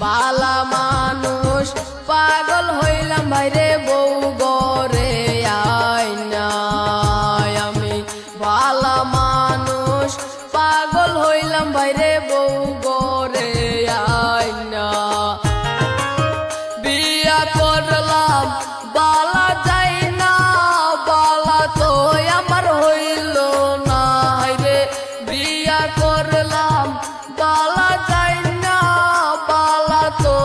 বালা মানুষ পাগল হইলাম ভাইরে বউ গরে আইনা আমি বালা মানুষ পাগল হইলাম ভাইরে বউ গরে আইনা বিয়া করলাম বালা যাই না বালা তো আমার হইল না রে বিয়া করলাম বালা যাই না বালা তো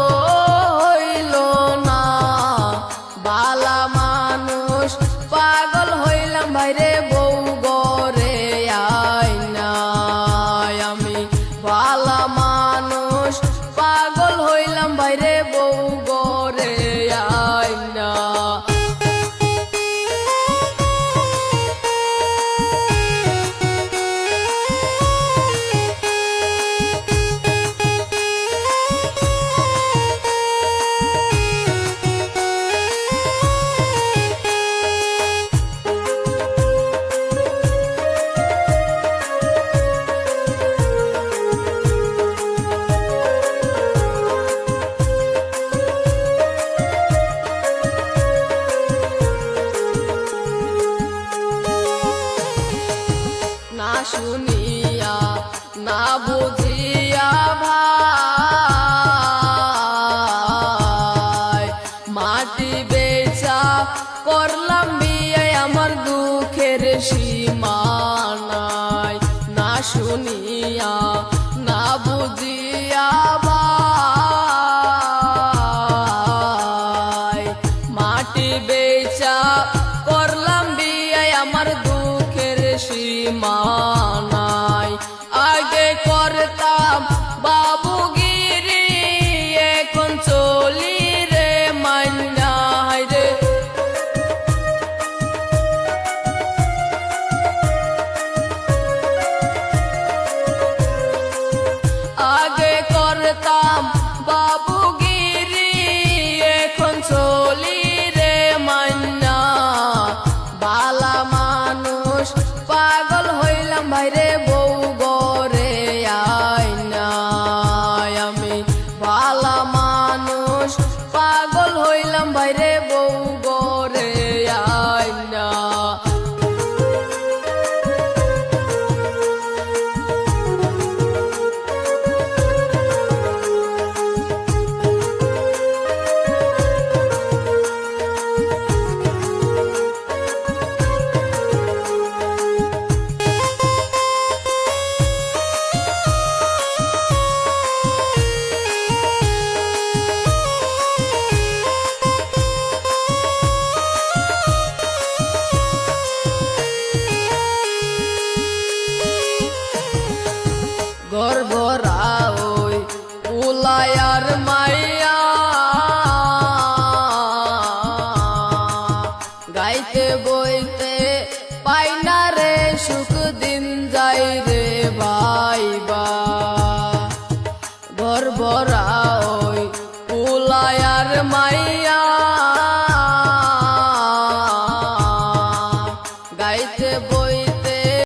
হইল না বালা মানুষ পাগল হইলাম ভাইরে বউ গরে আইনা আমি বালা মানুষ পাগল হইলাম ভাইরে বউ গরে আইনা না শুনিয়া না বুঝিয়া ভাই মাটি বেচা করলাম বিয়ে আমার দুঃখের সীমা নাই না শুনিয়া না বুঝিয়া ভাই মাটি বেচা করলাম বিয়ে আমার দুঃখের সীমা নাই আগে করতাম বাবুগিরি এখন চলি রে মান্না রে আগে করতাম বাবুগিরি এখন চলি রে মান্না বালা মানুষ পাগল হইলাম ভাইরে বউ গরে আইনা আমি বালা মানুষ পাগল হইলাম ভাইরে বউ গরে আইনা গর্বরা ওই উলায়ার মাইয়া গাইতে বইতে পাই না রে সুখ দিন যাই রে ভাইবা গর্বরা ওই উলায়ার মাইয়া